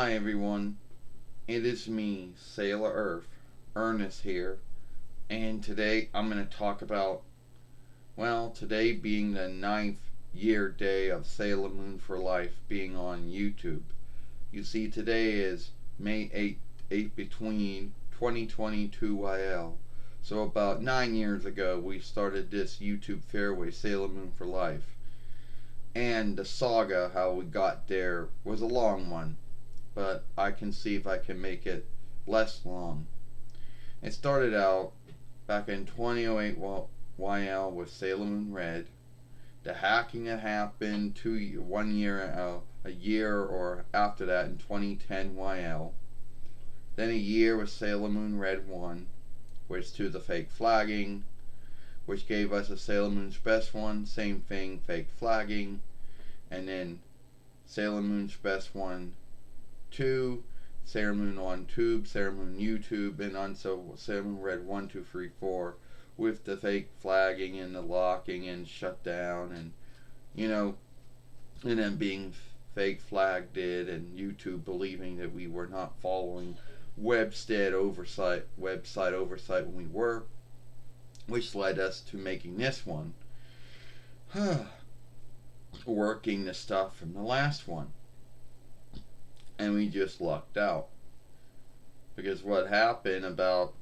Hi everyone, it is me, Sailor Earth, Ernest here, and today I'm going to talk about, today being the ninth year day of Sailor Moon for Life being on YouTube. You see, today is May 8 between 2022 YL. So about 9 years ago, we started this YouTube fairway, Sailor Moon for Life. And the saga, how we got there, was a long one, but I can see if I can make it less long. It started out back in 2008 YL with Sailor Moon Red. The hacking had happened 1 year, a year or after that in 2010 YL. Then a year with Sailor Moon Red 1, which to the fake flagging, which gave us a Sailor Moon's Best 1, same thing, fake flagging. And then Sailor Moon's Best 1 2, Sailor Moon on Tube, Sailor Moon YouTube, and also Sailor Moon Red 1, 2, 3, 4 with the fake flagging and the locking and shutdown and, and then being fake flagged and YouTube believing that we were not following website oversight when we were, which led us to making this one. Working the stuff from the last one. And we just lucked out. Because what happened about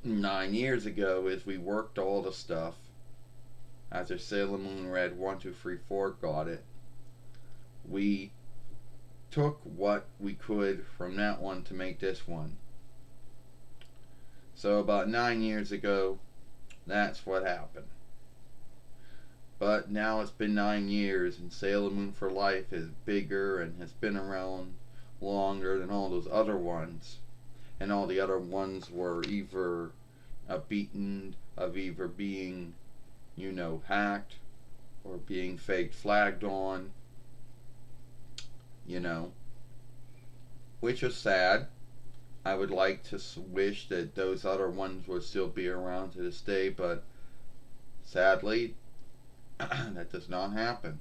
9 years ago is we worked all the stuff after Sailor Moon Red 1, 2, 3, 4 got it. We took what we could from that one to make this one. So about 9 years ago, that's what happened. But now it's been 9 years and Sailor Moon for Life is bigger and has been around longer than all those other ones. And all the other ones were either beaten of either being, hacked or being fake flagged on, which is sad. I would like to wish that those other ones would still be around to this day, but sadly, that does not happen.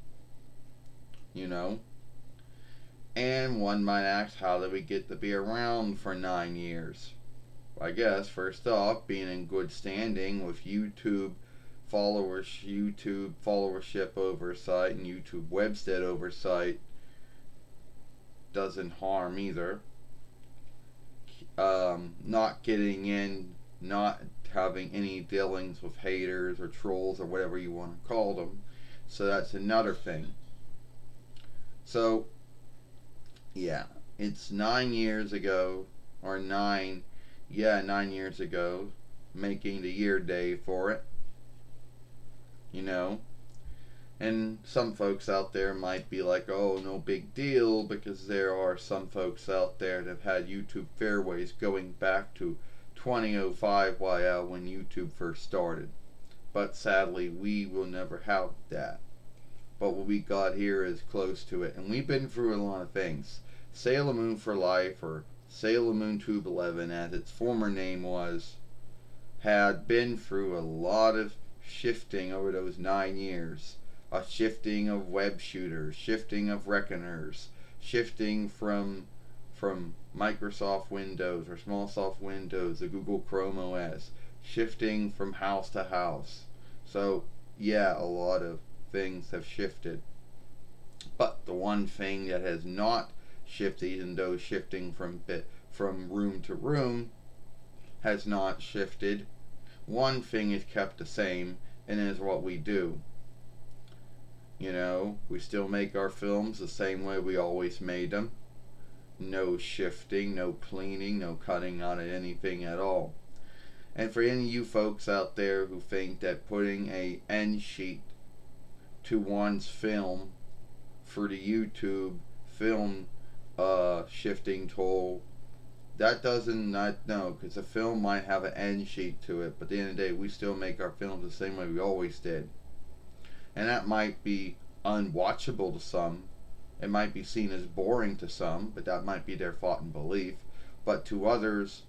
And one might ask, how did we get to be around for 9 years? I guess, first off, being in good standing with YouTube followership oversight and YouTube website oversight doesn't harm either. Not getting in, not having any dealings with haters or trolls or whatever you want to call them. So that's another thing. So, yeah, it's 9 years ago, or 9 years ago, making the year day for it. And some folks out there might be like, oh, no big deal, because there are some folks out there that have had YouTube fairways going back to 2005 YL when YouTube first started. But sadly, we will never have that. But what we got here is close to it. And we've been through a lot of things. Sailor Moon for Life, or Sailor Moon Tube 11 as its former name was, had been through a lot of shifting over those 9 years. A shifting of web shooters, shifting of reckoners, shifting from Microsoft Windows or Smallsoft Windows to Google Chrome OS, shifting from house to house. So yeah, a lot of things have shifted. But the one thing that has not shifted, even though shifting from room to room has not shifted, one thing is kept the same, and it is what we do. We still make our films the same way we always made them. No shifting, no cleaning, no cutting out of anything at all. And for any of you folks out there who think that putting a end sheet to one's film for the YouTube film shifting tool, that doesn't because a film might have an end sheet to it, but at the end of the day, we still make our films the same way we always did. And that might be unwatchable to some. It might be seen as boring to some, but that might be their thought and belief. But to others,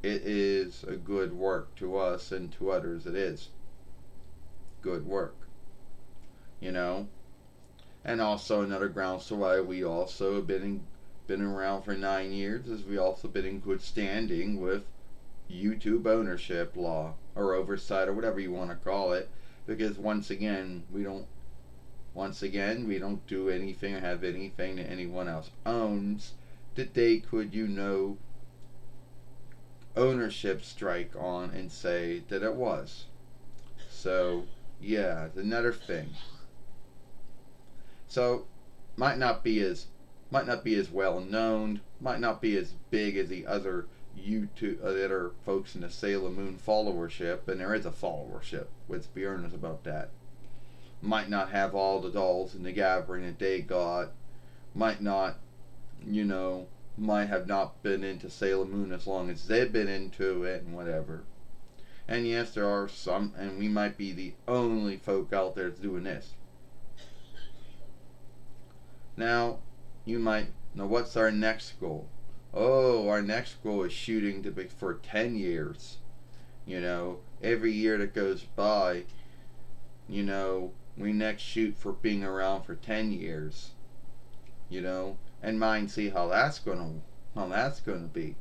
it is a good work. To us and to others, it is good work. And also another grounds to why we also have been been around for 9 years, as we also been in good standing with YouTube ownership law or oversight or whatever you want to call it, because once again we don't do anything or have anything that anyone else owns that they could ownership strike on and say that it was. So yeah, it's another thing. So might not be as might not be as well known, might not be as big as the other YouTube the other folks in the Sailor Moon followership, and there is a followership. Let's be earnest about that. Might not have all the dolls in the gathering that they got. Might not, you know, might have not been into Sailor Moon as long as they've been into it and whatever. And yes, there are some, and we might be the only folk out there that's doing this. Now, you might know what's our next goal. Oh, our next goal is shooting to be for 10 years. Every year that goes by, we next shoot for being around for 10 years. And mind see how that's gonna be.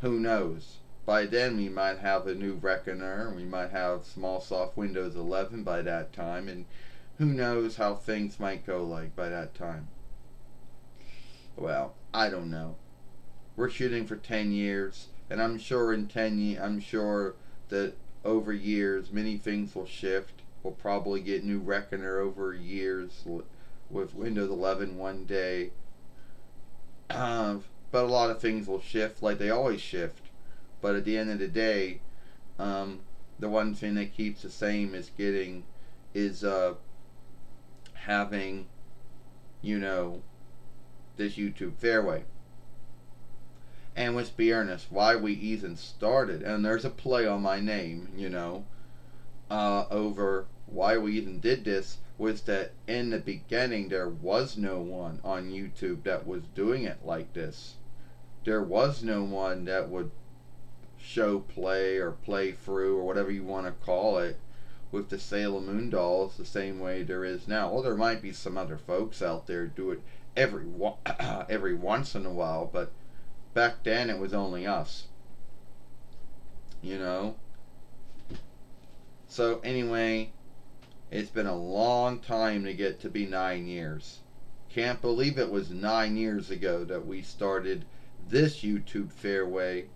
Who knows? By then we might have a new Reckoner, we might have Smallsoft Windows 11 by that time, and who knows how things might go like by that time. Well, I don't know. We're shooting for 10 years, and I'm sure in 10 years, I'm sure that over years many things will shift. We'll probably get new Reckoner over years with Windows 11 one day. But a lot of things will shift like they always shift. But at the end of the day, the one thing that keeps the same is having, this YouTube fairway. And let's be earnest, why we even started, and there's a play on my name, over why we even did this, was that in the beginning there was no one on YouTube that was doing it like this. There was no one that would show play or play through or whatever you want to call it with the Sailor Moon dolls the same way there is now. Well, there might be some other folks out there do it every once in a while, but back then it was only us. You know. So anyway, it's been a long time to get to be 9 years. Can't believe it was 9 years ago that we started this YouTube fairway.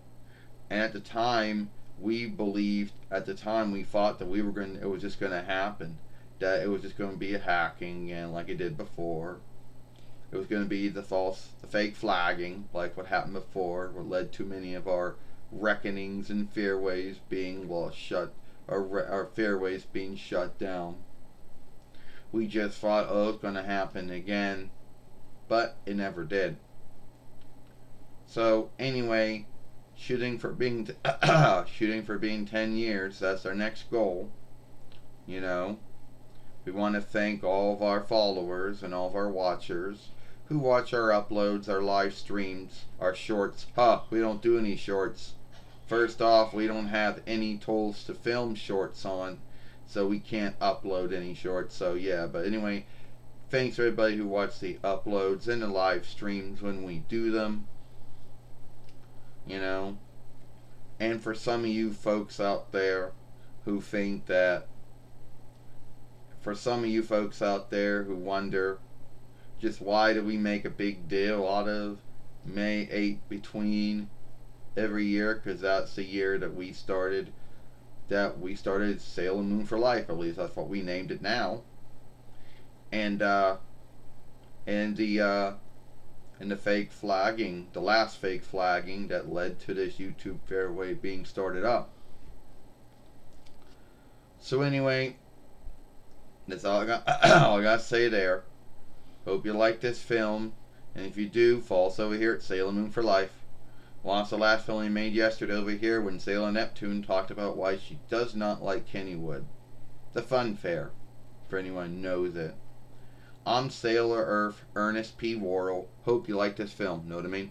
And at the time, we thought that it was just going to happen. That it was just going to be a hacking and like it did before. It was going to be the fake flagging, like what happened before, what led to many of our reckonings and fairways being our fairways being shut down. We just thought, oh, it's going to happen again, but it never did. So anyway, shooting for being 10 years. That's our next goal. We want to thank all of our followers and all of our watchers who watch our uploads, our live streams, our shorts. We don't do any shorts. First off, we don't have any tools to film shorts on, so we can't upload any shorts. So yeah, but anyway, thanks to everybody who watched the uploads and the live streams when we do them. And for some of you folks out there who think that, for some of you folks out there who wonder just why do we make a big deal out of May 8th between every year, because that's the year that we started Sailor Moon for Life. At least that's what we named it now. And the fake flagging, the last fake flagging that led to this YouTube fairway being started up. So anyway, that's all I got to say there. Hope you like this film, and if you do, follow us over here at Sailor Moon for Life. Watch the last film we made yesterday over here when Sailor Neptune talked about why she does not like Kennywood. The fun fair, for anyone who knows it. I'm Sailor Earth, Ernest P. Worrell. Hope you like this film. Know what I mean?